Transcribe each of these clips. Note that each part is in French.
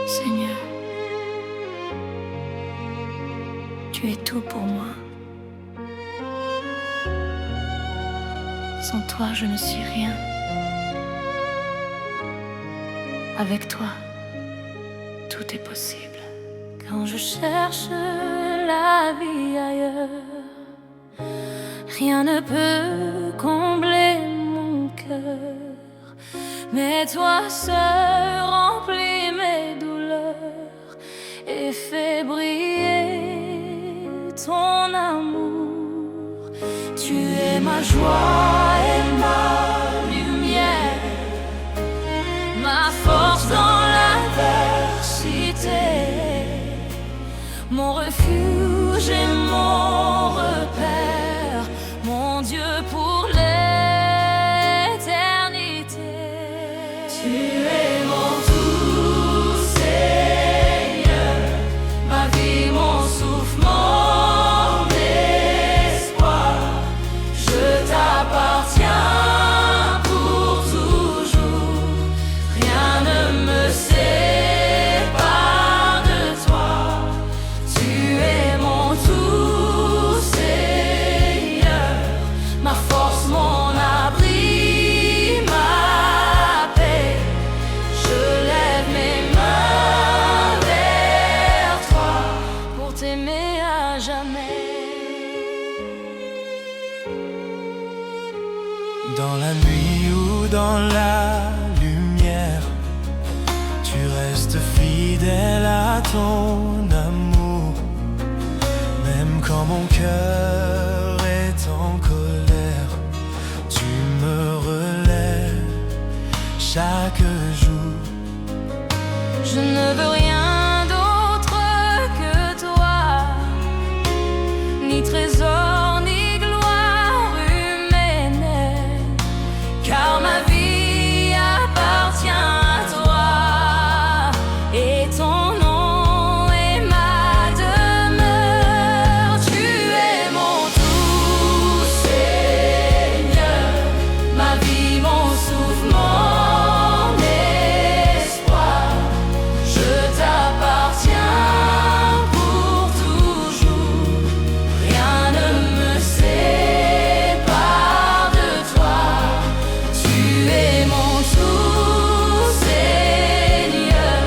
Seigneur, tu es tout pour moi. Sans toi, je ne suis rien. Avec toi, tout est possible. Quand je cherche la vie ailleurs, rien ne peut combler mon cœur. Mais toi seul remplis mes douleurs et fais briller ton amour. Tu es ma joie et ma lumière, ma force dans l'adversité, mon refuge et mon repère, mon Dieu pour l'éternité. Tu es mon tout, Seigneur, ma vie, mon souffle, mon espoir. Je t'appartiens pour toujours, rien ne me sépare de toi. Tu es mon tout, Seigneur, ma force, mon abri, ma paix. Je lève mes mains vers toi pour t'aimer à jamais. Dans la nuit ou dans la lumière, tu restes fidèle à ton amour. Même quand mon cœur est en colère, tu me relèves chaque jour. Je ne veux rien d'autre que toi, ni trésor, ni gloire humaine, car ma vie appartient à toi, et ton nom est ma demeure. Tu es mon tout, Seigneur, ma vie, mon souffle, mon espoir. Je t'appartiens pour toujours, rien ne me sépare de toi. Tu es mon tout, Seigneur,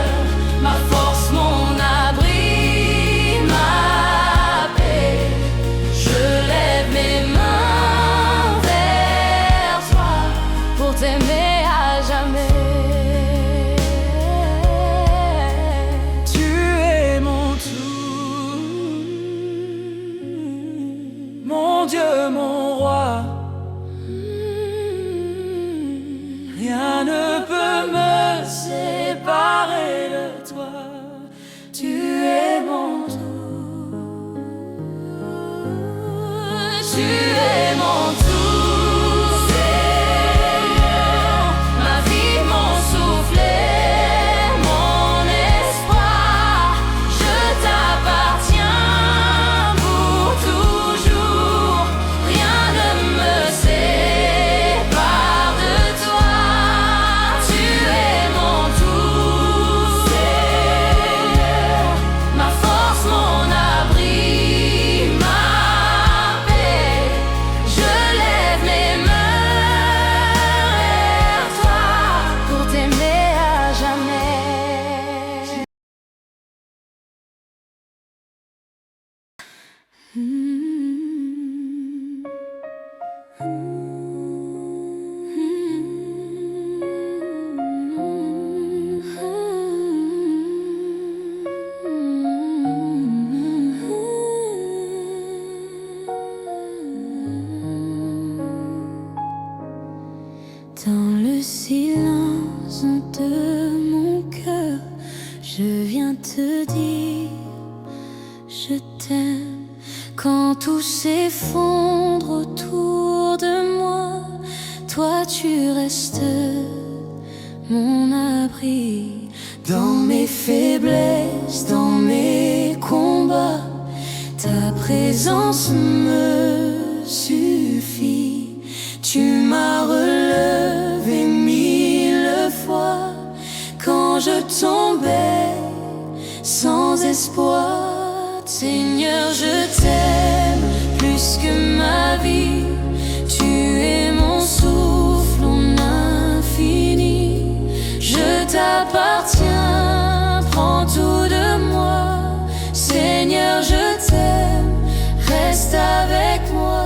ma force, mon abri, ma paix. Je lève mes mains vers toi pour t'aimer à jamais. Tu es mon tout, mon Dieu, mon roi. Rien ne peut me séparer de toi. Tu es mon tout, tu es mon tout, Seigneur, ma vie, mon souffle et mon espoir. Je t'appartiens pour toujours, rien ne me sépare de toi. Tu es mon tout, Seigneur, ma force, mon abri, ma paix. Je lève mes mains vers toi pour t'aimer à jamais. Dans le silence de mon cœur, je viens te dire je t'aime. Quand tout s'effondre autour de moi, toi tu restes mon abri. Dans mes faiblesses, dans mes combats, ta présence me suffit. Tu m'as relevé 1000 espoir. Seigneur, je t'aime plus que ma vie. Tu es mon souffle en infini. Je t'appartiens, prends tout de moi. Seigneur, je t'aime, reste avec moi.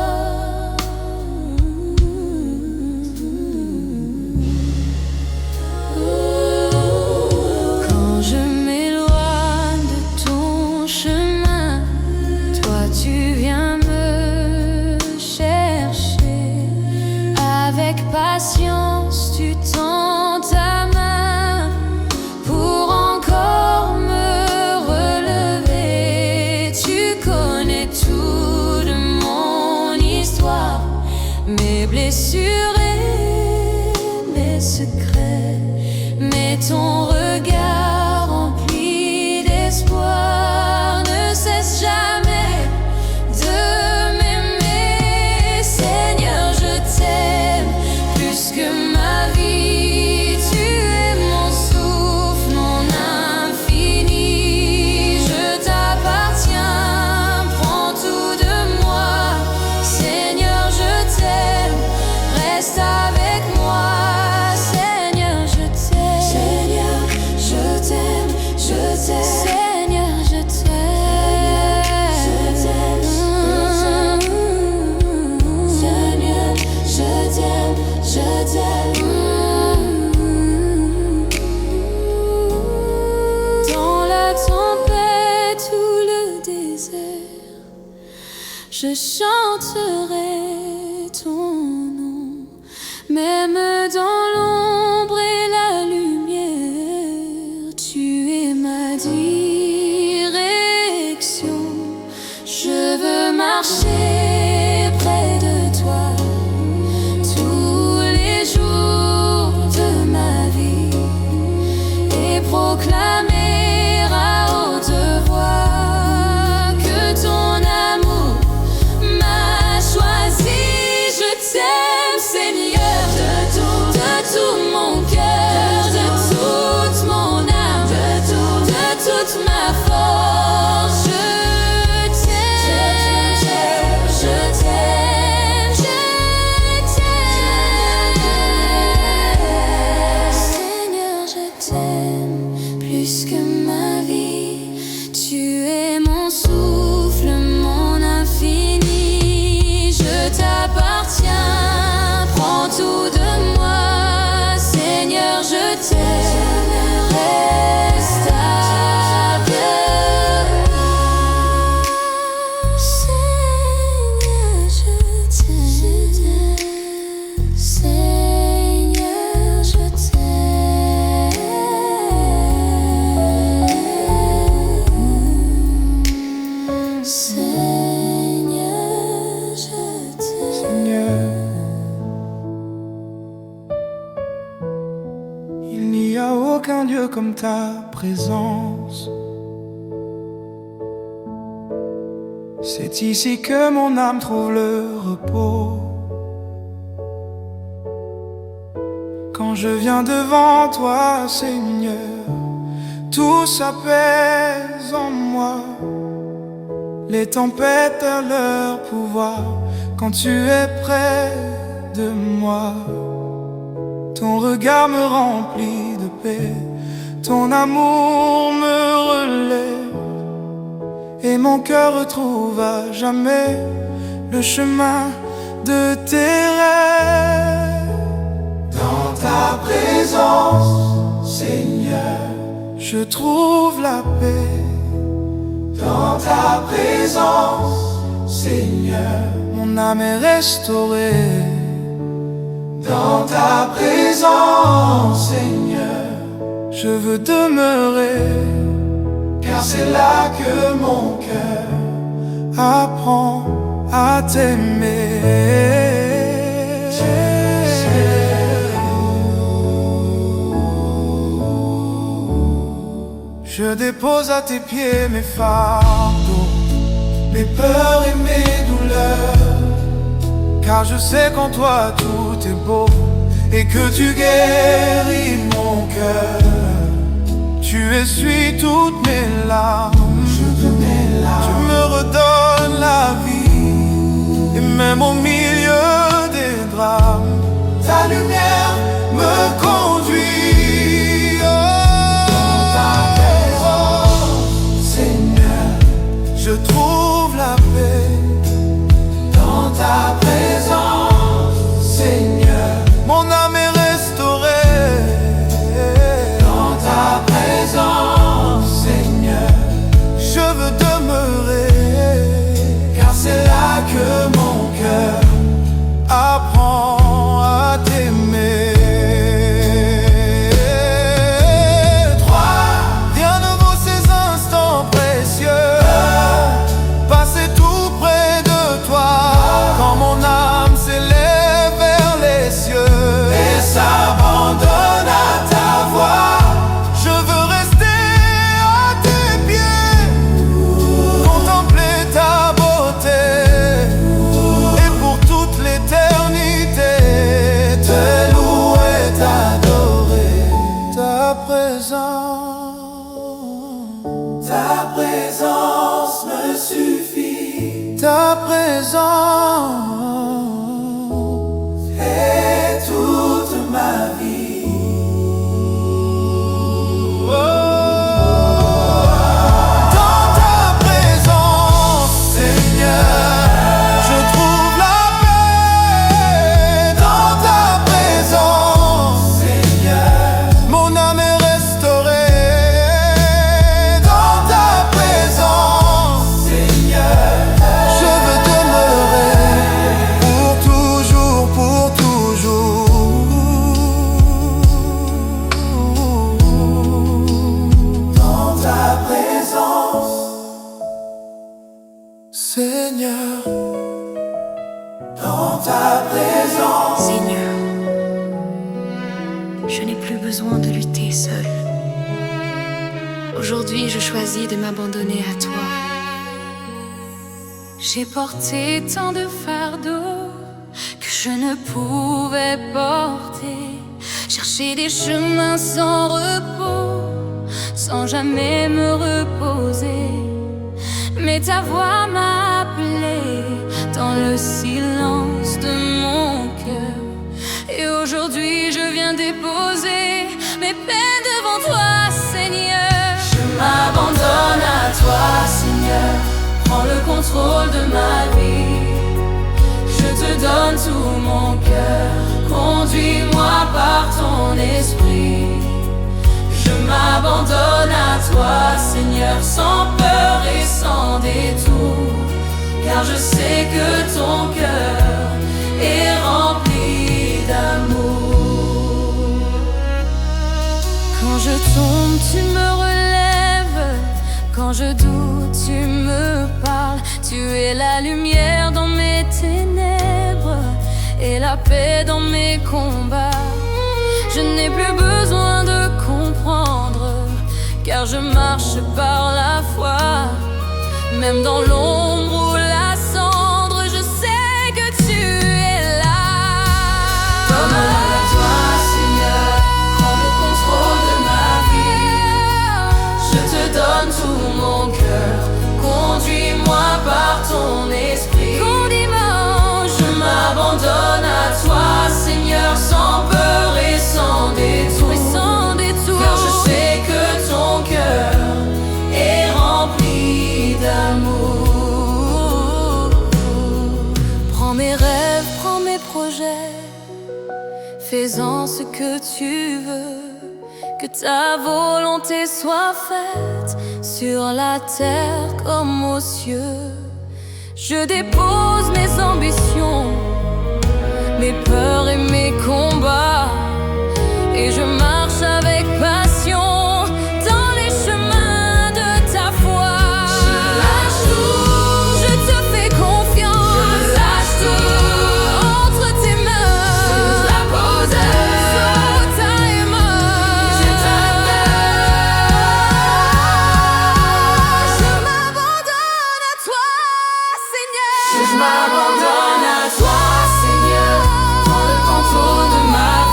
Quand je m'éloigne de ton chemin, toi tu viens me chercher. Avec patience tu tends ta main pour encore me relever. Tu connais tout de mon histoire, mes blessures et mes secrets. Mais ton regard rempli d'espoir ne cesse jamais de m'aimer. Seigneur, je t'aime plus que ma vie. Tu es mon souffle, mon infini. Je t'appartiens, prends tout de moi. Seigneur, je t'aime, reste avec moi. Seigneur, je t'aime. Seigneur, je t'aime, je t'aime. Seigneur, je t'aime. Je t'aime, Seigneur, je t'aime, je t'aime. Dans la tempête ou le désert, je chanterai ton nom. Même dans l'ombre et la lumière, tu es ma direction. Je veux marcher près de toi tous les jours de ma vie et proclamer à haute voix que ton amour m'a choisi. Je t'aime, Seigneur, de tout mon cœur, de toute mon âme, de toute ma force. Je t'aime, je t'aime, je t'aime. Seigneur, je t'aime plus que ma vie. Tu es mon souffle, mon infini. Je t'appartiens, prends tout de moi. Seigneur, je t'aime, reste avec moi. Seigneur, je t'aime. Seigneur, je t'aime. Seigneur, je t'aime. Seigneur, il n'y a aucun lieu comme ta présence. C'est ici que mon âme trouve le repos. Quand je viens devant toi, Seigneur, tout s'apaise en moi. Les tempêtes perdent leur pouvoir quand tu es près de moi. Ton regard me remplit de paix, ton amour me relève, et mon cœur retrouve à jamais le chemin de tes rêves. Dans ta présence, Seigneur, je trouve la paix. Dans ta présence, Seigneur, mon âme est restaurée. Dans ta présence, Seigneur, je veux demeurer, car c'est là que mon cœur apprend à t'aimer. Je dépose à tes pieds mes fardeaux, mes peurs et mes douleurs, car je sais qu'en toi tout est beau et que tu guéris mon cœur. Tu essuies toutes mes larmes Tu me redonnes la vie, et même au milieu des drames, ta lumière me conduit. Dans ta présence, Seigneur, je trouve la paix. Dans ta présence, Seigneur, mon âme est restaurée. Dans ta présence, Seigneur, je veux demeurer, car c'est là que mon cœur apprend à t'aimer. Toi, rien ne vaut ces instants précieux, passer tout près de toi, quand mon âme s'élève vers les cieux et s'abandonne à ta voix. Je veux rester à tes pieds, contempler ta beauté, et pour toute l'éternité te louer, t'adorer. Ta présence me suffit. Ta présence est toute ma vie. Dans ta présence, Seigneur, je trouve la paix. Dans ta présence, Seigneur, mon âme est restaurée. Dans ta présence, Seigneur, je veux demeurer pour toujours, pour toujours. Dans ta présence, Seigneur, dans ta présence. Seigneur, je n'ai plus besoin de lutter seul. Aujourd'hui, je choisis de m'abandonner à toi. J'ai porté tant de fardeaux que je ne pouvais porter. Chercher des chemins sans repos, sans jamais me reposer. Mais ta voix m'a appelé dans le silence de mon cœur. Et aujourd'hui je viens déposer mes peines devant toi, Seigneur. Je m'abandonne à toi, Seigneur. Prends le contrôle de ma vie. Je te donne tout mon cœur. Conduis-moi par ton esprit. Je m'abandonne à toi, Seigneur, sans peur et sans détour, car je sais que ton cœur est rempli d'amour. Quand je tombe, tu me relèves. Quand je doute, tu me parles. Tu es la lumière dans mes ténèbres et la paix dans mes combats. Je n'ai plus besoin de comprendre, car je marche par la foi. Même dans l'ombre ou la cendre, je sais que tu es là. Donne-moi à toi, Seigneur, prends le contrôle de ma vie. Je te donne tout mon cœur, conduis-moi par ton esprit. Je m'abandonne à toi, Seigneur, sans peur et sans détour, car je sais que ton cœur est rempli d'amour. Prends mes rêves, prends mes projets, fais-en ce que tu veux. Que ta volonté soit faite sur la terre comme aux cieux. Je dépose mes ambitions, mes peurs et mes combats, et je marche avec passion dans les chemins de ta foi. Je lâche tout, je te fais confiance. Je lâche tout entre tes mains. Je la pose sous ta main. Je t'aime. Je m'abandonne à toi, Seigneur. Je m'abandonne à toi, Seigneur. Prends le contrôle de ma vie.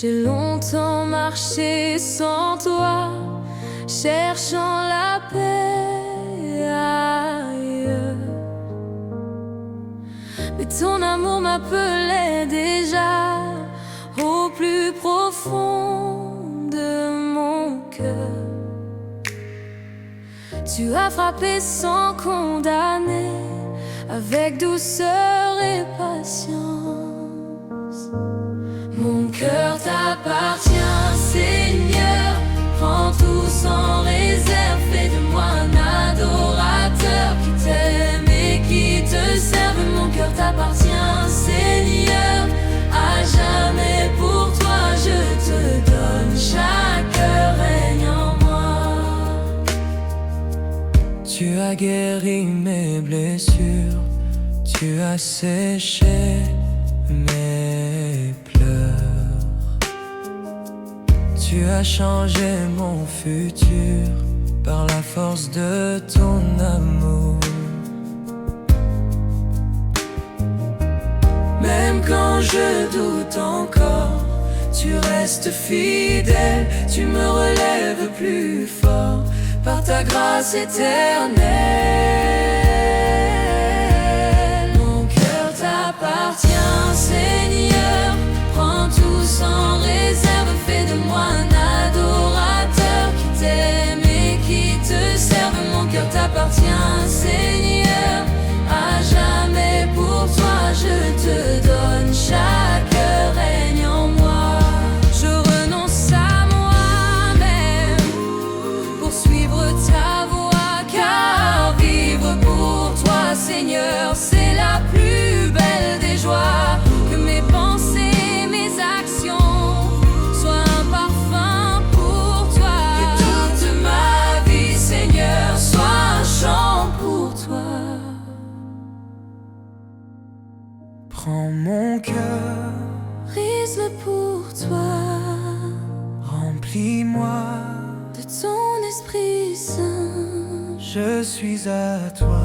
J'ai longtemps marché sans toi, cherchant la paix ailleurs. Mais ton amour m'appelait déjà au plus profond de mon cœur. Tu as frappé sans condamner, avec douceur et patience. Mon cœur t'appartient, Seigneur. Prends tout sans réserve, fais de moi un adorateur qui t'aime et qui te serve. Mon cœur t'appartient, Seigneur. À jamais pour toi je te donne, chaque règne en moi. Tu as guéri mes blessures, tu as séché mes pleurs. Tu as changé mon futur par la force de ton amour. Même quand je doute encore, tu restes fidèle, tu me relèves plus fort par ta grâce éternelle. Mon cœur t'appartient, Seigneur. Prends tout sans réserve, fais de moi un adorateur qui t'aime et qui te serve. Mon cœur t'appartient, Seigneur. À jamais pour toi je te donne, chaque règne en moi. Je renonce à moi-même pour suivre ta voie, car vivre pour toi, Seigneur, c'est la plus belle des joies. Que mes pensées, mes actions soient un parfum pour toi. Que toute ma vie, Seigneur, soit un chant pour toi. Prends mon cœur, Brise-le pour toi, remplis-moi, de ton Esprit Saint. je suis à toi.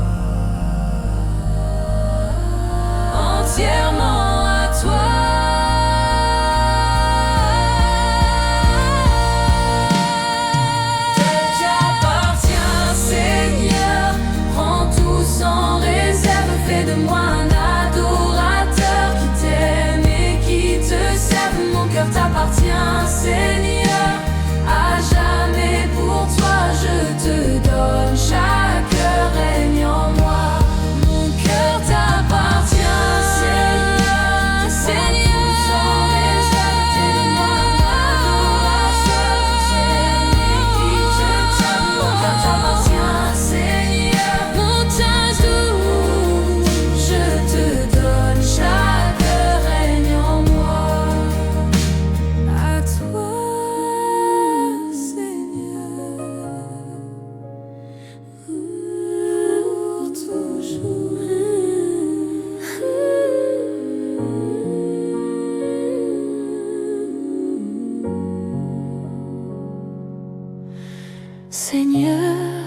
Entièrement à toi. T'appartiens, Seigneur. Prends tout sans réserve, fais de moi un adorateur qui t'aime et qui te serve. Mon cœur t'appartient, Seigneur. À jamais pour toi je te donne, chaque règne en moi. Mon cœur t'appartient, Seigneur. Seigneur, sans réserve, fais de moi un adorateur qui t'aime et qui te serve. Mon cœur t'appartient, Seigneur. Montagne douce, je te donne, chaque règne en moi. À toi, Seigneur, pour toujours. Seigneur,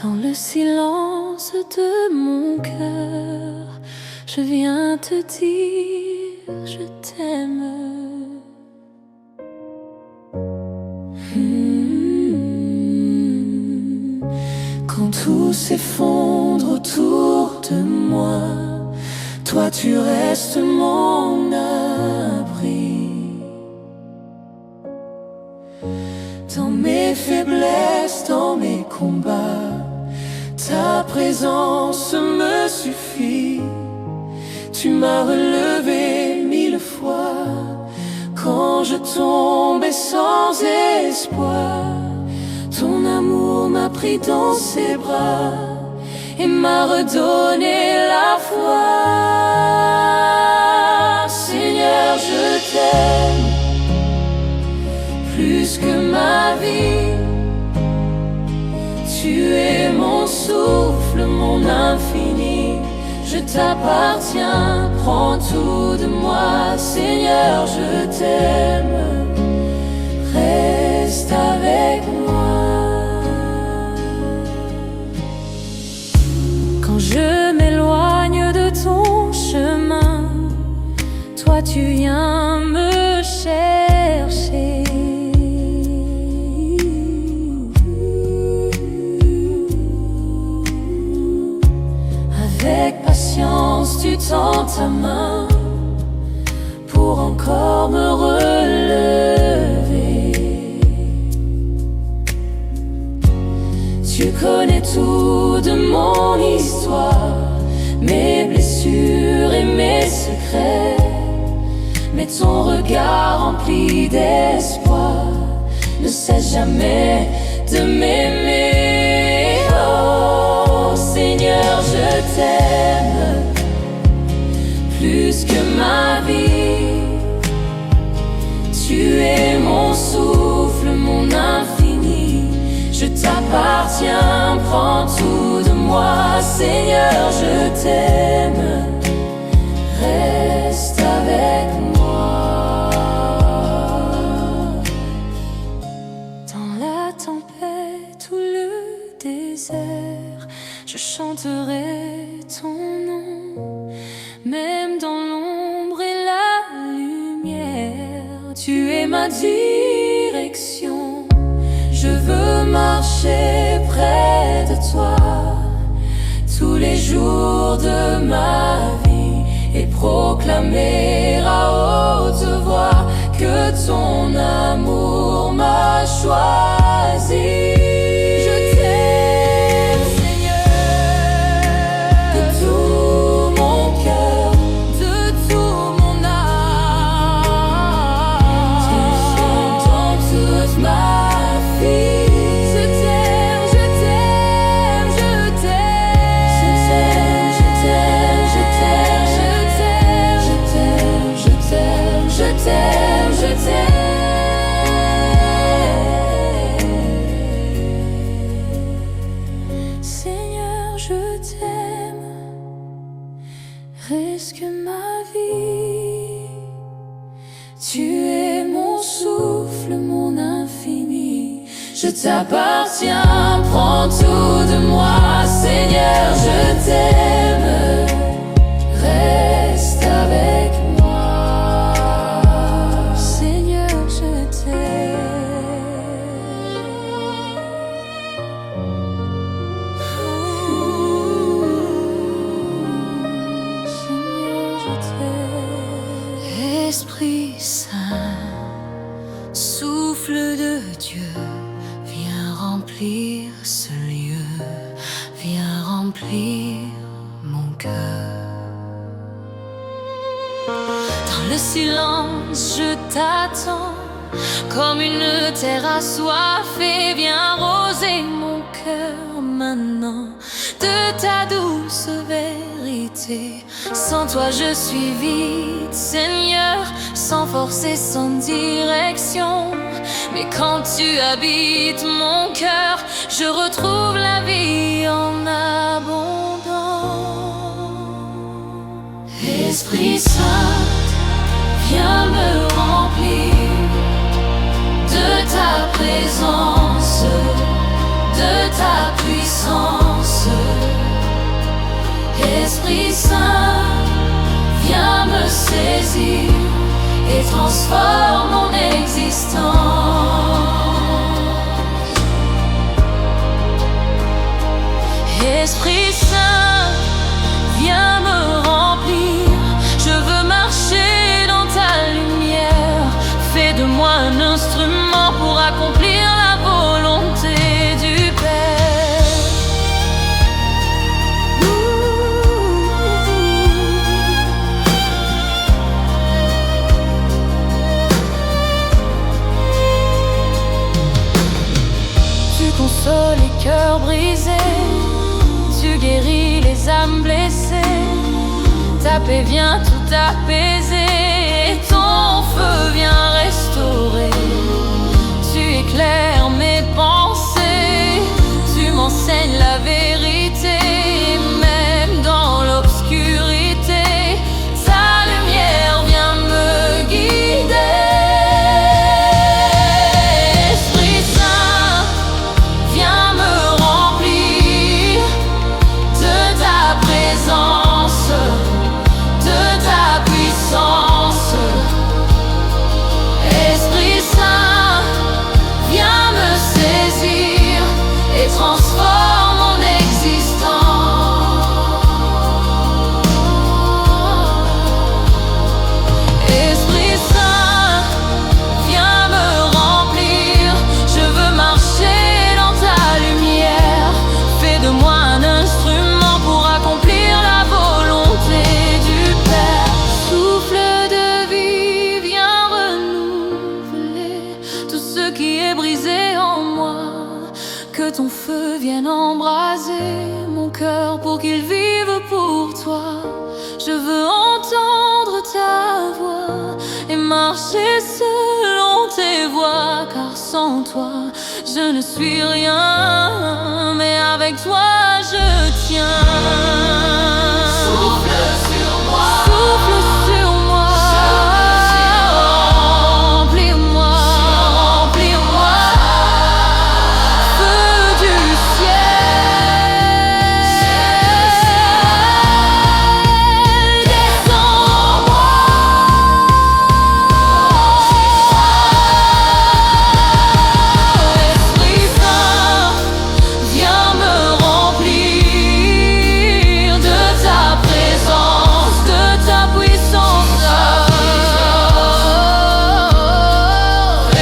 dans le silence de mon cœur, je viens te dire, je t'aime. Quand tout s'effondre autour de moi, toi tu restes mon abri. Dans mes faiblesses, dans mes combats, ta présence me suffit. Tu m'as relevé 1000 fois quand je tombais sans espoir. Ton amour m'a pris dans ses bras et m'a redonné la foi. Seigneur, je t'aime plus que ma vie. Tu es mon souffle, mon infini. Je t'appartiens, prends tout de moi. Seigneur, je t'aime, reste avec moi. Quand je m'éloigne de ton chemin, toi tu viens me chercher. ta main pour encore me relever. Tu connais tout de mon histoire, mes blessures et mes secrets, mais ton regard rempli d'espoir ne cesse jamais de m'aimer. Oh Seigneur, je t'aime plus que ma vie. Tu es mon souffle, mon infini. Je t'appartiens, prends tout de moi. Seigneur, je t'aime, reste avec moi. Dans la tempête ou le désert, je chanterai ton nom. Même dans l'ombre et la lumière, tu es ma direction. Je veux marcher près de toi tous les jours de ma vie et proclamer à haute voix que ton amour m'a choisi. Seigneur, je t'aime, risque ma vie. Tu es mon souffle, mon infini. Je t'appartiens, prends tout de moi. Seigneur, je t'aime, reste avec moi. Seigneur, je t'aime. Esprit Saint, souffle de Dieu, viens remplir ce lieu, viens remplir mon cœur. Dans le silence, je t'attends, comme une terre assoiffée. Viens arroser mon cœur maintenant de ta douce vérité. Sans toi je suis vide, Seigneur, sans force et sans direction. Mais quand tu habites mon cœur, je retrouve la vie en abondance. Esprit Saint, viens me remplir de ta présence, de ta puissance. Esprit Saint, viens me saisir et transforme mon existence. Esprit Saint, viens me remplir. Je veux marcher dans ta lumière. Fais de moi un instrument pour accomplir la volonté du Père. Tu consoles les cœurs brisés, tu guéris les âmes blessées. Ta paix vient tout apaiser et ton feu vient restaurer. Tu éclaires mes pensées, tu m'enseignes la vérité. Même dans l'obscurité, ta lumière vient me guider. Esprit Saint, viens me remplir de ta présence, de ta puissance. est brisé en moi. Que ton feu vienne embraser mon cœur pour qu'il vive pour toi. Je veux entendre ta voix et marcher selon tes voies. Car sans toi, je ne suis rien, mais avec toi, je tiens. Souffle sur moi, Souffle sur moi, remplis-moi, remplis-moi. Feu du ciel, descends en moi. Esprit Saint, viens me remplir de ta présence, de ta puissance.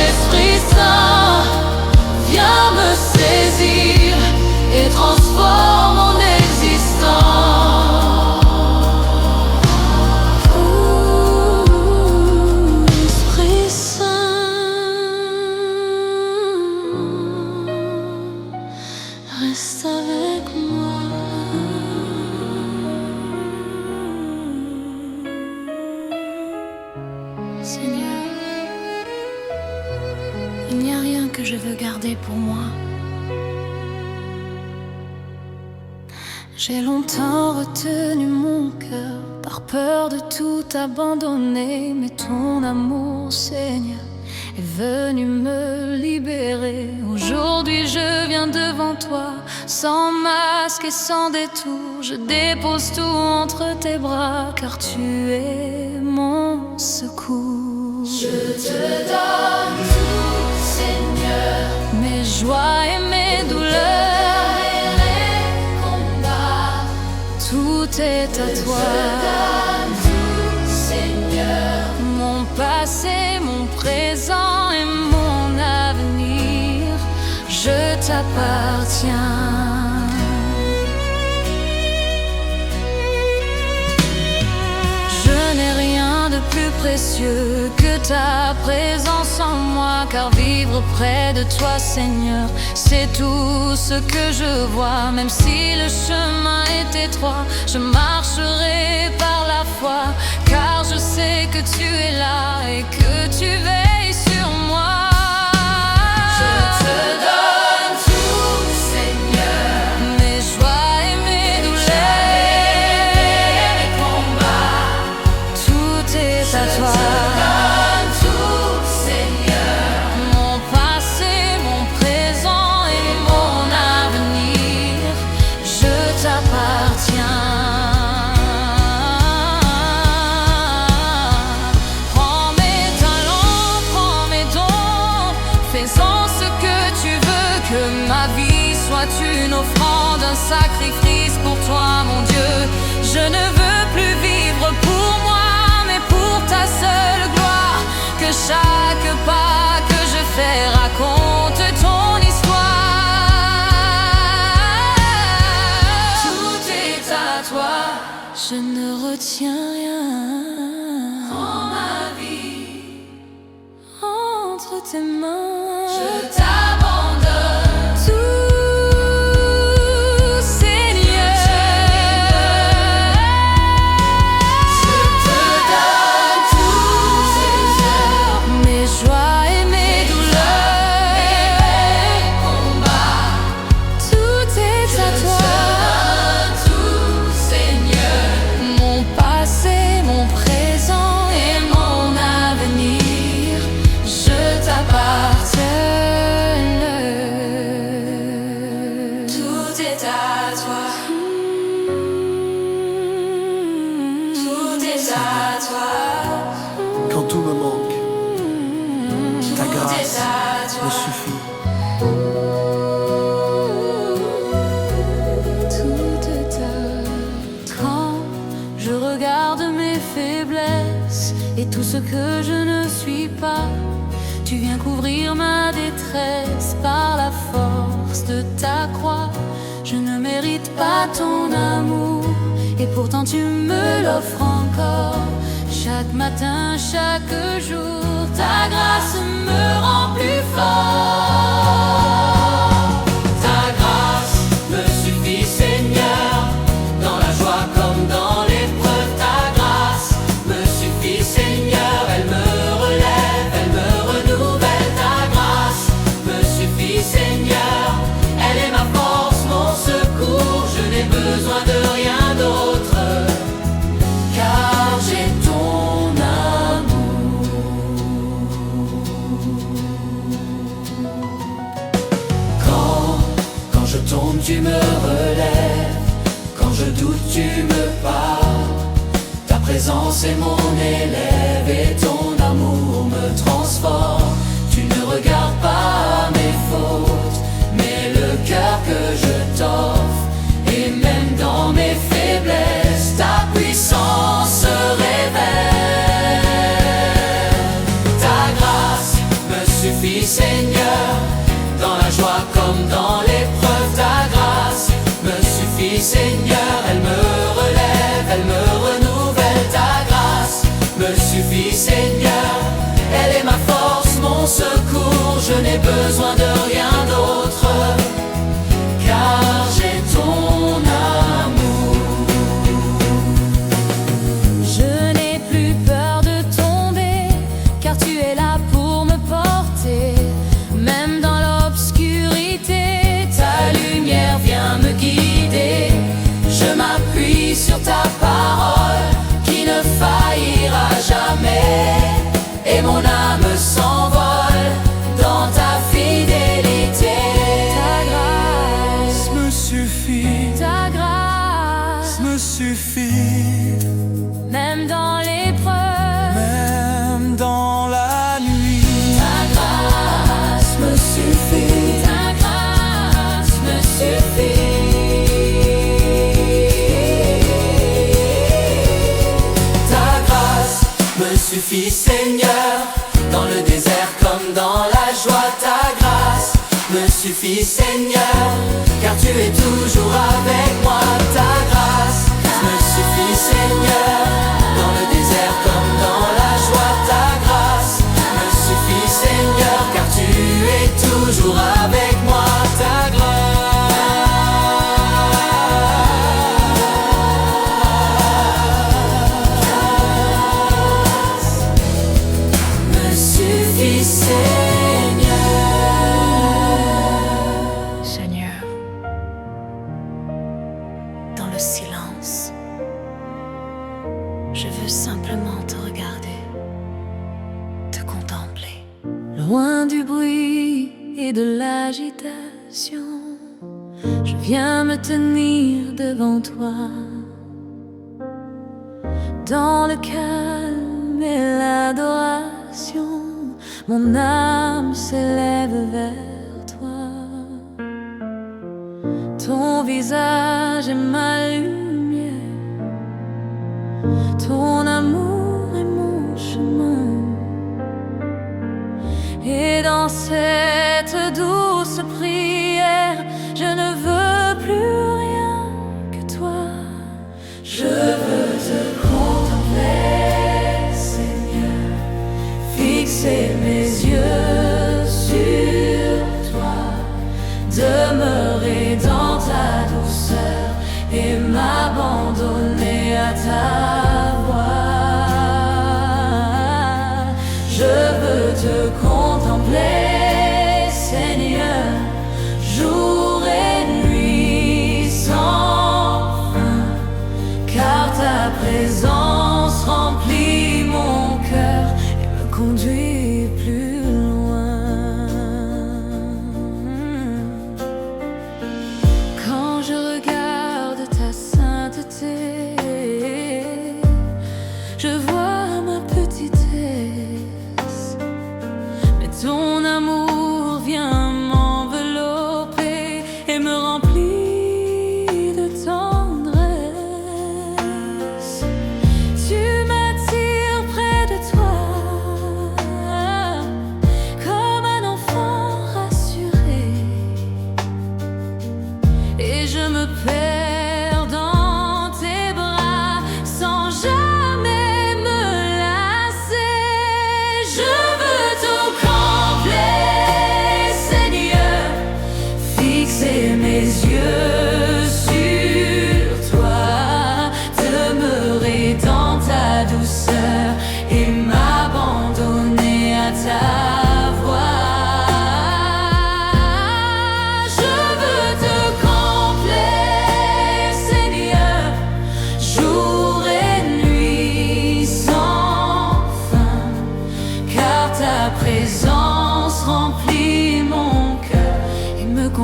Esprit Saint, viens me saisir et transforme mon existence. Esprit Saint, reste avec moi. Seigneur, il n'y a rien que je veux garder pour moi. J'ai longtemps retenu mon cœur par peur de tout abandonner, mais ton amour, Seigneur, est venu me libérer. Aujourd'hui je viens devant toi, sans masque et sans détour. Je dépose tout entre tes bras, car tu es mon secours. je te donne tout, Seigneur. Mes joies et mes douleurs, Et les combats, tout est à je toi. donne tout, Seigneur. Mon passé, mon présent et mon avenir, je t'appartiens. Je n'ai rien de plus précieux que ta présence en moi, car vivre près de toi, Seigneur, c'est tout ce que je vois. Même si le chemin est étroit, je marcherai par la foi, car je sais que tu es là et que tu veilles sur moi. Je te donne tout, Seigneur. Mes joies et mes douleurs, Les combats, tout est à toi. donne tout, Seigneur. Mon passé, mon présent et mon avenir, je t'appartiens. Prends mes talents, prends mes dons, fais-en ce que tu veux. Que ma vie soit une offrande, un sacrifice pour toi, mon Dieu. Je ne veux plus vivre pour moi, mais pour ta seule gloire. Que chaque pas que je fais raconte ton histoire. Tout est à toi. Je ne retiens rien. Prends ma vie, Entre tes mains, je t'abandonne. tout, Seigneur. Je te donne tout, Seigneur. Mes joies et mes douleurs, Les combats, tout est à je toi. donne tout, Seigneur. Mon passé, mon présent et mon avenir, je t'appartiens. Tout est à toi. Tout est à toi. Quand tout me manque, ta Tout est grâce à me toi. suffit. Tout est à toi. Quand je regarde mes faiblesses et tout ce que je ne suis pas, tu viens couvrir ma détresse par la force de ta croix. Je ne mérite pas ton amour et pourtant tu me l'offres encore. Chaque matin, chaque jour, ta grâce me rend plus fort. Quand je tombe, tu me relèves. Quand je doute, tu me parles. Ta présence est mon élève et ton amour me transforme. Tu ne regardes pas mes fautes, mais le cœur que je t'offre. Et même dans mes faiblesses, ta puissance se révèle. Ta grâce me suffit, Seigneur, dans la joie comme dans l'épreuve. Ta grâce me suffit, Seigneur, elle me relève, elle me renouvelle. Ta grâce me suffit, Seigneur, elle est ma force, mon secours. Je n'ai besoin de rien d'autre, car j'ai ton amour. Je n'ai plus peur de tomber, car tu es là pour me porter. Même dans l'obscurité, ta lumière vient me guider. Je m'appuie sur ta parole qui ne faillira jamais. Et mon âme s'envole dans ta fidélité. Ta grâce me suffit, ta grâce me suffit, même dans l'épreuve. même dans la nuit. Ta grâce me suffit. Ta grâce me suffit. Ta grâce me suffit, Seigneur, dans le désert comme dans la joie. Ta grâce me suffit, Seigneur, car tu es toujours avec moi. Ta grâce me suffit, Seigneur, dans le désert comme dans la joie. Ta grâce me suffit, Seigneur, car tu es toujours avec moi. Ta grâce me suffit, Seigneur. Seigneur, dans le silence, je veux simplement te regarder, te contempler. Loin du bruit et de l'agitation, je viens me tenir devant toi. Dans le calme et l'adoration, mon âme s'élève vers toi. Ton visage est ma lumière, ton amour est mon chemin. Et dans cette douce prière, je ne veux plus rien que toi. Je veux te contempler, Seigneur, fixer mes yeux sur toi, demeurer dans ta douceur et m'abandonner à ta voix. Je veux te contempler, Seigneur, jour et nuit sans fin, car ta présence remplit mon cœur et me conduit plus loin. Quand je regarde ta sainteté, je vois ma petitesse, mais ton amour vient m'envelopper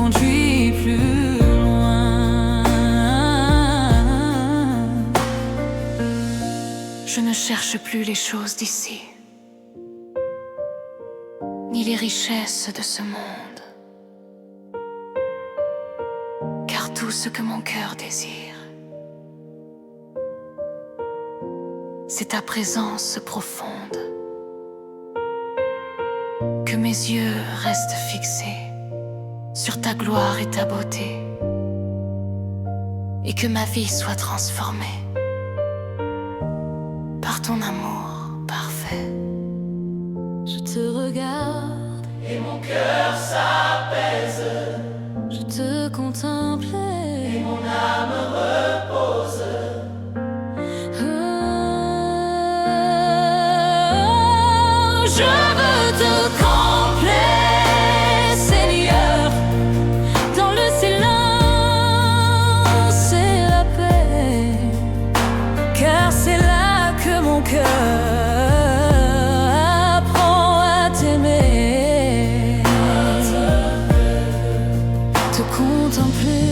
conduit plus loin. Je ne cherche plus les choses d'ici, ni les richesses de ce monde, car tout ce que mon cœur désire, c'est ta présence profonde. Que mes yeux restent fixés sur ta gloire et ta beauté, et que ma vie soit transformée par ton amour parfait. Je te regarde et mon cœur s'apaise. Je te contemple et mon âme repose. Je veux te combler, Seigneur, dans le silence et la paix, car c'est là que mon cœur apprend à t'aimer, te contempler.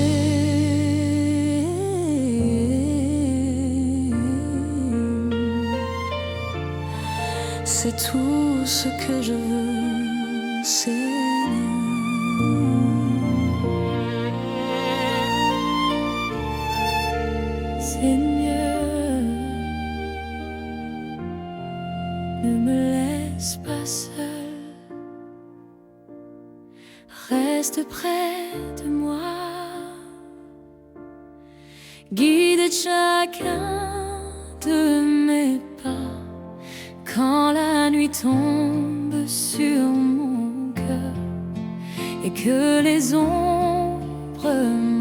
C'est tout ce que je veux, Seigneur. Seigneur, ne me laisse pas seul, reste près de moi, guide chacun de mes pas. Quand la nuit tombe sur mon cœur et que les ombres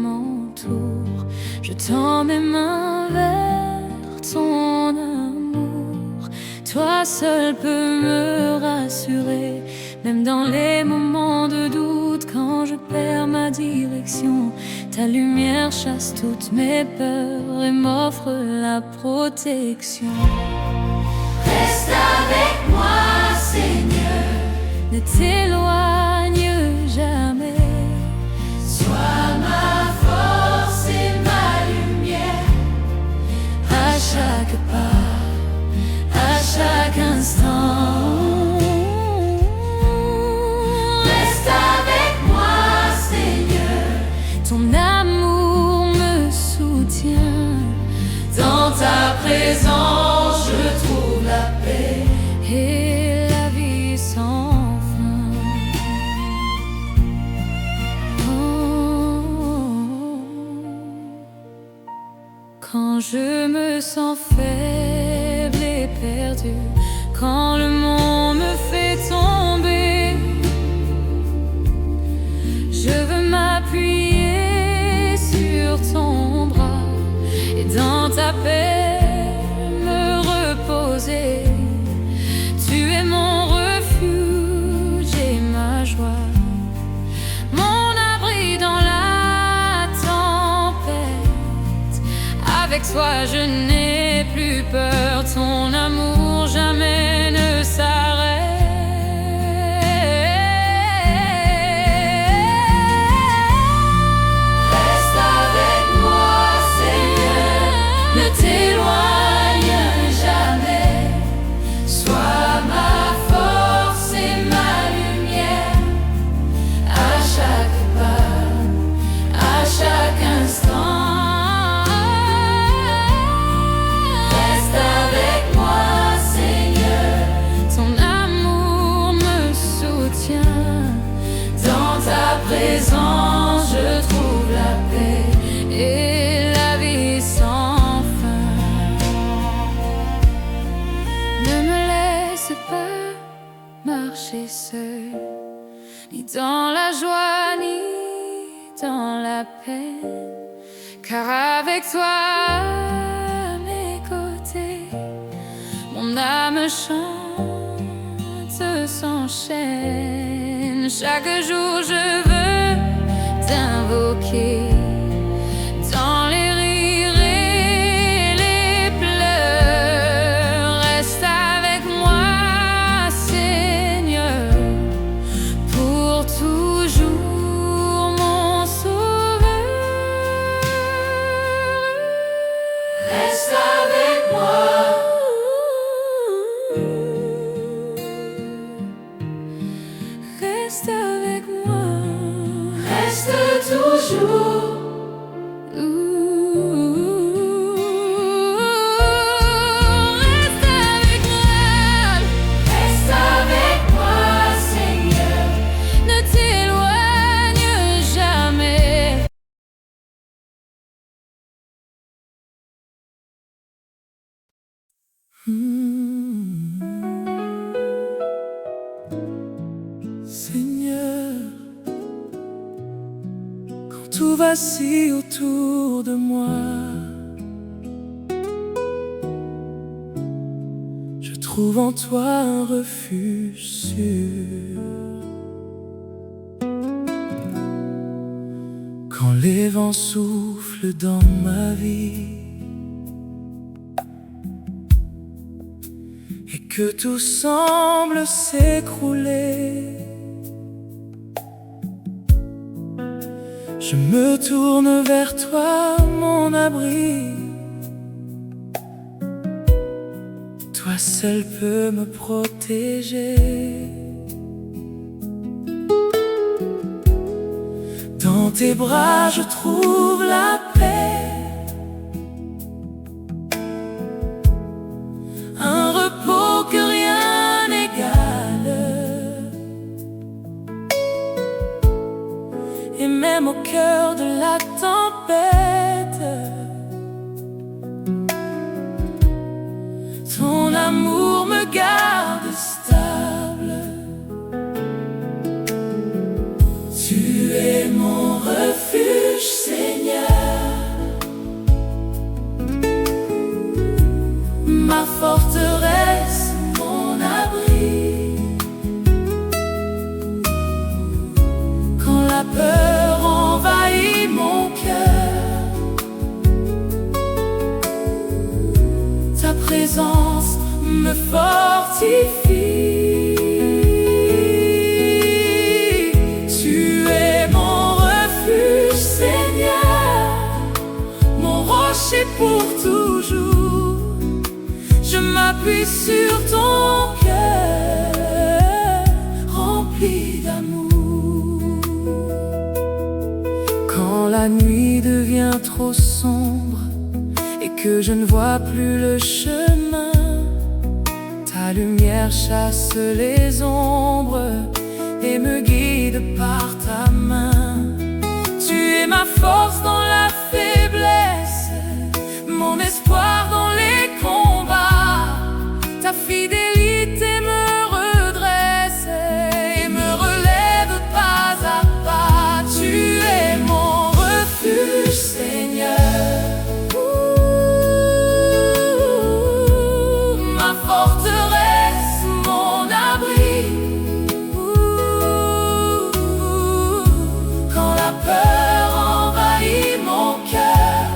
m'entourent, je tends mes mains vers ton amour. Toi seul peux me rassurer, même dans les moments de doute, quand je perds ma direction. Ta lumière chasse toutes mes peurs et m'offre la protection. Reste avec moi, Seigneur, ne t'éloigne jamais. Sois ma force et ma lumière, à chaque pas, à chaque instant. Reste avec moi, Seigneur, ton amour me soutient. Dans ta présence, je trouve la paix et la vie sans fin. Oh. Quand je me sens faible et perdu, quand le monde me fait tomber, je veux m'appuyer sur ton bras et dans ta paix reposer. Tu es mon refuge et ma joie, mon abri dans la tempête. Avec toi je n'ai plus peur, ton amour jamais ne s'arrête. Reste avec moi, Seigneur, ne t'éloigne jamais. Sois ma force et ma lumière, à chaque pas, à chaque instant. Reste avec moi, Seigneur, ton amour me soutient. Dans ta présence, je trouve la paix et la vie sans fin. Ne me laisse pas marcher seul, ni dans la joie, ni dans la peine, car avec toi à mes côtés, mon âme chante, s'enchaîne. Chaque jour je veux t'invoquer dans les rires et les pleurs. Reste avec moi, Seigneur, pour toujours, mon avec moi. Reste toujours. Reste avec moi. Reste avec moi, Seigneur. Ne t'éloigne jamais. Seigneur, quand tout vacille autour de moi, je trouve en toi un refuge sûr. Quand les vents soufflent dans ma vie et que tout semble s'écrouler, je me tourne vers toi, mon abri. Toi seul peux me protéger. Dans tes bras je trouve la paix, un repos que rien n'égale. Et même au cœur de la tempête, ton amour me garde stable. Tu es mon refuge, Seigneur, ma forteresse, mon abri. Quand la peur envahit mon cœur, ta présence me fortifie. Tu es mon refuge, Seigneur, mon rocher pour toujours. Je m'appuie sur ton cœur rempli d'amour. Quand la nuit devient trop sombre et que je ne vois plus le chemin, ta lumière chasse les ombres et me guide par ta main. Tu es ma force dans la faiblesse, mon espoir dans les combats. Ta fidélité me redresse et me relève pas à pas. Tu es mon refuge, Seigneur, ma forteresse, mon abri. Quand la peur envahit mon cœur,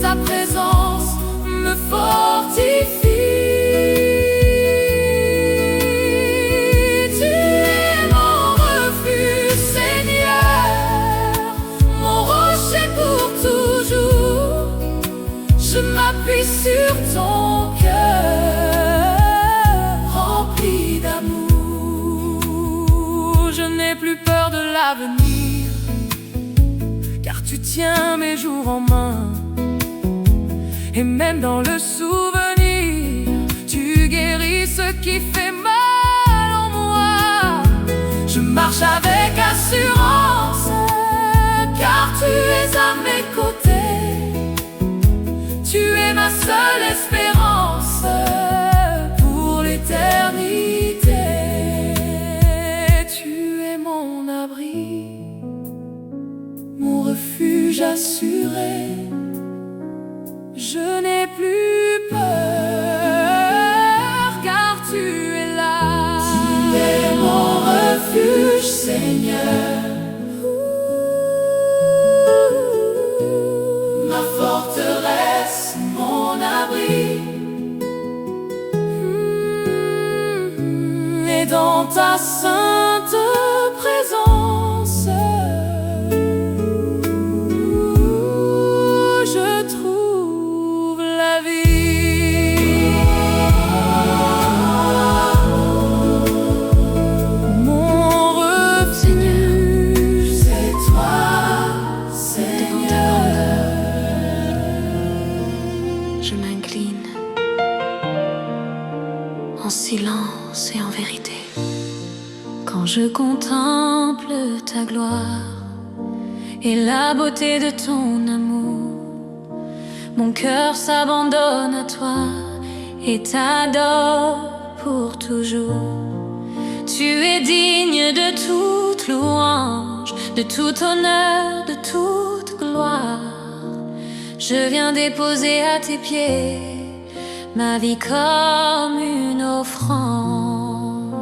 ta présence me fortifie. Tu es mon refuge, Seigneur, mon rocher pour toujours. Je m'appuie sur ton cœur rempli d'amour. Je n'ai plus peur de l'avenir, car tu tiens mes jours en main. Et même dans le souvenir, tu guéris ce qui fait mal en moi. Je marche avec assurance, car tu es à mes côtés. Tu es ma seule espérance pour l'éternité. Tu es mon abri, mon refuge assuré. Je n'ai plus peur, car tu es là. Tu es mon refuge, Seigneur, ma forteresse, mon abri. Et dans ta sainte présence, je trouve la vie. silence et en vérité. Quand je contemple ta gloire et la beauté de ton amour, mon cœur s'abandonne à toi et t'adore pour toujours. Tu es digne de toute louange, de tout honneur, de toute gloire. Je viens déposer à tes pieds ma vie comme une offrande.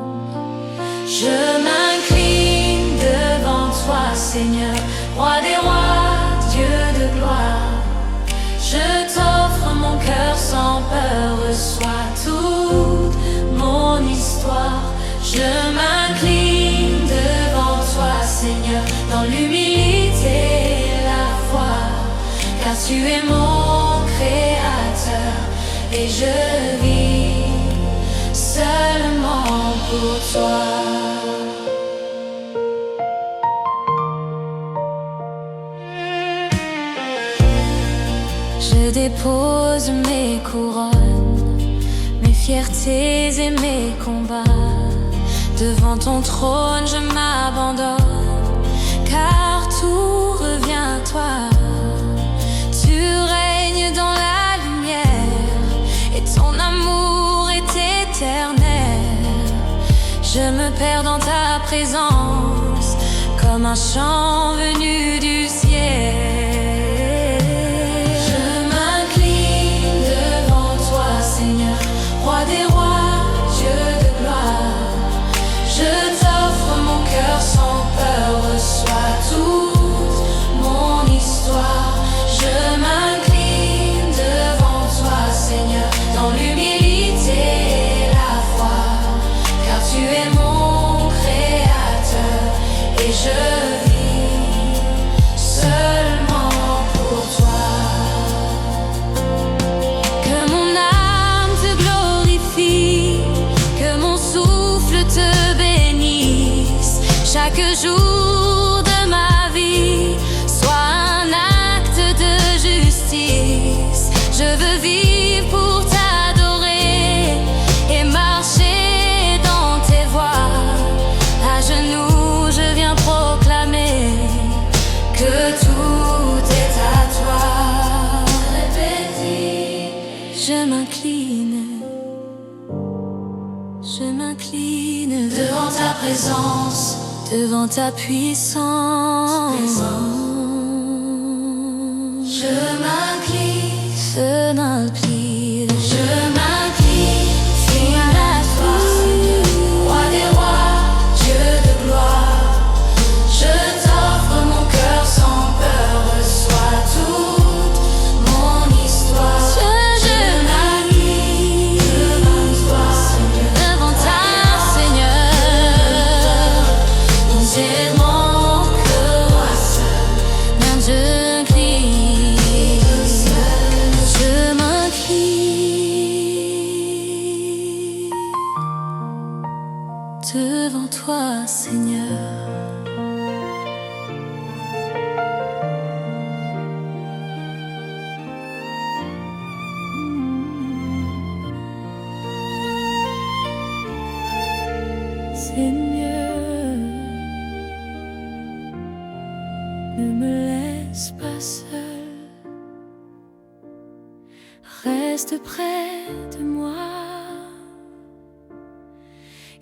Je m'incline devant toi, Seigneur, Roi des rois, Dieu de gloire. Je t'offre mon cœur sans peur, reçois toute mon histoire. Je m'incline devant toi, Seigneur, dans l'humilité et la foi, car tu es mon créateur et je vis seulement pour toi. Je dépose mes couronnes, mes fiertés et mes combats. Devant ton trône je m'abandonne, car tout revient à toi. Tu règnes dans la lumière et ton amour est éternel. Je me perds dans ta présence comme un chant venu du ciel. Roi des rois, Dieu de gloire, je t'offre mon cœur sans peur, reçois toute mon histoire. Je m'incline devant toi, Seigneur, dans l'humilité et la foi, car tu es mon créateur et je vis seulement pour toi. Chaque jour de ma vie soit un acte de justice. Je veux vivre pour t'adorer et marcher dans tes voies. À genoux je viens proclamer que tout est à toi. Répétez, je m'incline devant ta présence, devant ta puissance. Je m'incline, feu n'implie. Je m'incline, suis à toi, Roi des rois, Dieu de gloire. Je t'offre mon cœur sans peur, reçois toute mon histoire. Je m'incline devant toi, devant ta Seigneur. C'est mon cœur, même je crie, je m'incline devant toi, Seigneur. Seigneur, ne me laisse pas seul, reste près de moi,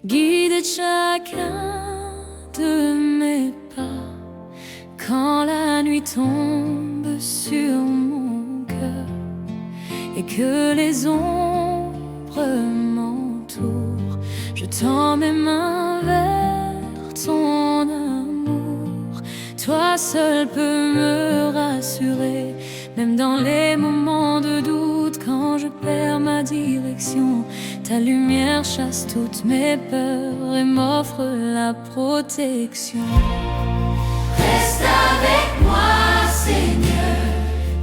guide chacun de mes pas. Quand la nuit tombe sur mon cœur et que les ombres m'entourent, je tends mes mains vers ton amour. Toi seul peux me rassurer, même dans les moments de doute. Quand je perds ma direction, ta lumière chasse toutes mes peurs et m'offre la protection. Reste avec moi, Seigneur,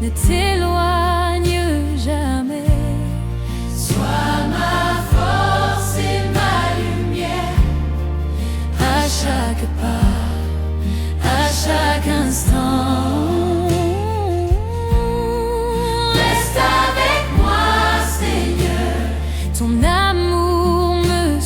ne t'éloigne jamais. Sois ma force et ma lumière, à chaque pas, à chaque instant. Reste avec moi, Seigneur, ton amour me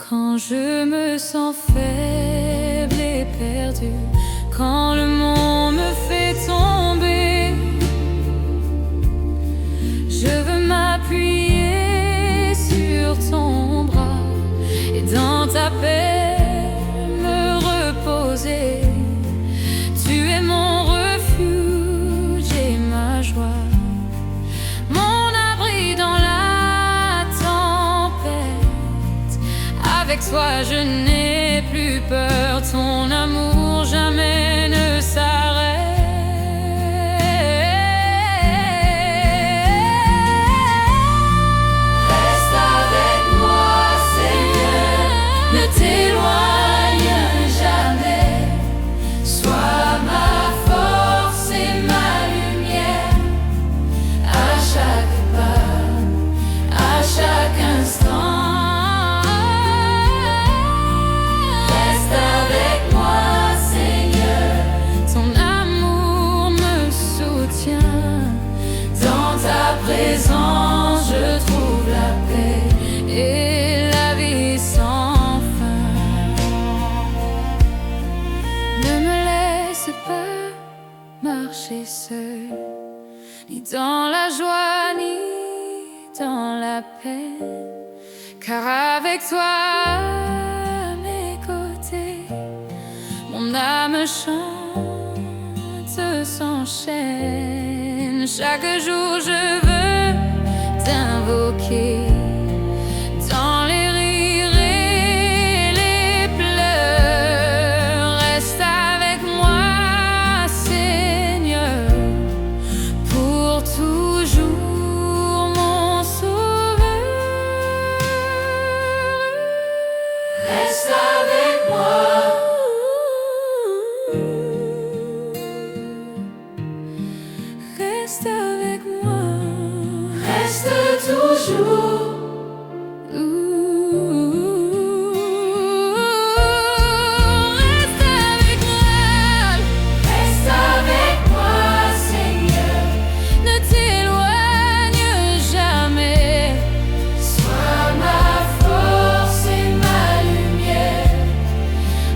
Quand je me sens faible et perdue, quand le monde me fait tomber, je veux m'appuyer sur ton bras et dans ta paix me reposer. Tu es mon refuge et ma joie, mon abri dans la tempête. Avec toi je n'ai plus peur, ton amour jamais ne s'arrête. Reste avec moi, Seigneur, ne t'éloigne jamais. Sois ma force et ma lumière, à chaque pas, à chaque instant. Reste avec moi, Seigneur, Ton amour me soutient. dans ta présence je trouve la paix. Et la vie sans fin. Ne me laisse pas marcher seul, ni dans la joie, ni dans la peine. Car avec toi à mes côtés, mon âme chante, s'enchaîne. Chaque jour je veux t'invoquer dans les rires et les pleurs. Reste avec moi, Seigneur, pour toujours, mon sauveur. Reste avec moi, Reste avec moi. reste toujours. Reste avec moi. Reste avec moi, Seigneur, Ne t'éloigne jamais. sois ma force et ma lumière,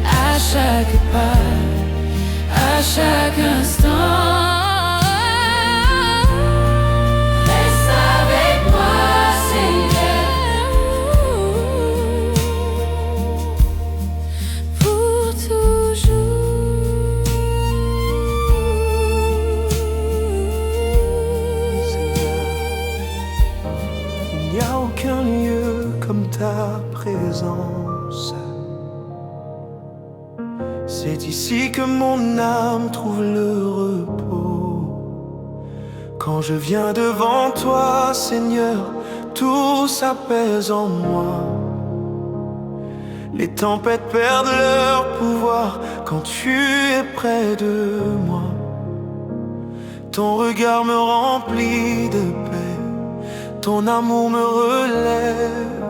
À chaque pas, à chaque instant. reste avec moi, Seigneur, Pour Il n'y a aucun lieu comme ta présence. C'est ici que mon âme trouve le repos. Quand je viens devant toi, Seigneur, tout s'apaise en moi. Les tempêtes perdent leur pouvoir quand tu es près de moi. Ton regard me remplit de paix, ton amour me relève,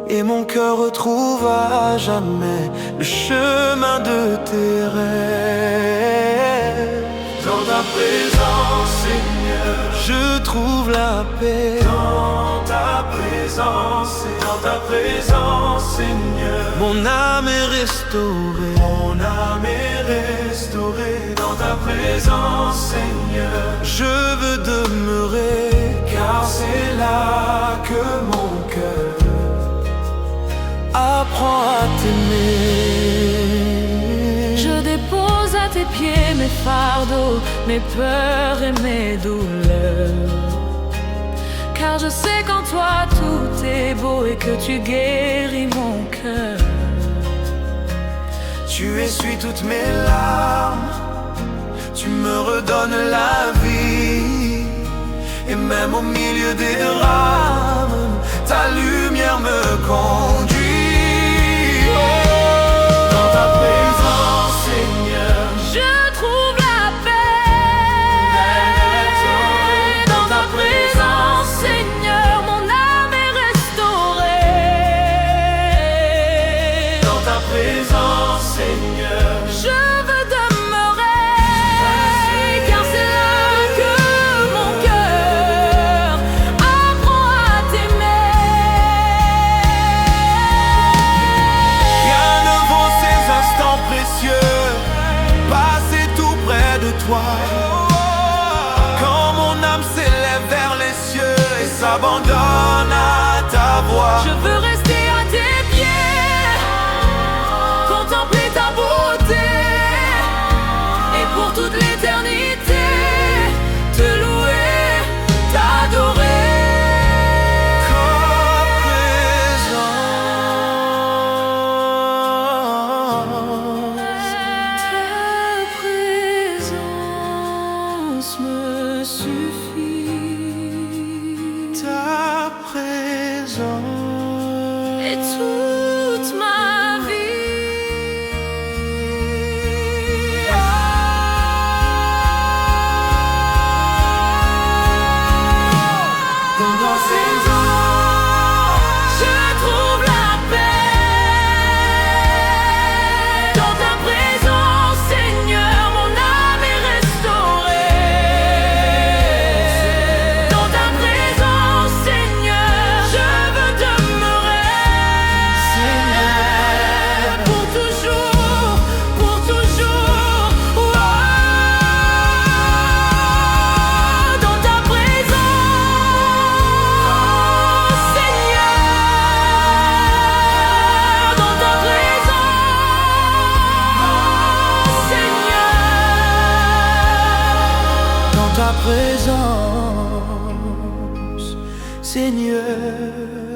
et mon cœur retrouve à jamais le chemin de tes rêves. Dans ta présence, Seigneur, je trouve la paix. Dans ta présence, dans ta présence, Seigneur, mon âme est restaurée. Mon âme est restaurée dans ta présence, Seigneur. Je veux demeurer, car c'est là que mon cœur apprend à t'aimer. Je dépose à tes pieds mes fardeaux, mes peurs et mes douleurs. Car je sais qu'en toi tout est beau et que tu guéris mon cœur. Tu essuies toutes mes larmes, tu me redonnes la vie. Et même au milieu des drames, ta lumière me conduit. Oh, dans ta présence, Seigneur, Je trouve la paix. Dans ta présence, Seigneur, mon âme est restaurée. dans ta présence, Seigneur, Je veux demeurer, car c'est là que mon cœur apprend à t'aimer. et toute ma vie. Dans ta saison, Je trouve la paix. Dans ta présence, Seigneur, mon âme est restaurée. Dans ta présence, Seigneur, je veux demeurer. Seigneur, Pour toujours, pour toujours. Oh, dans ta présence, Seigneur. Dans ta présence, Seigneur. dans ta présence, Seigneur.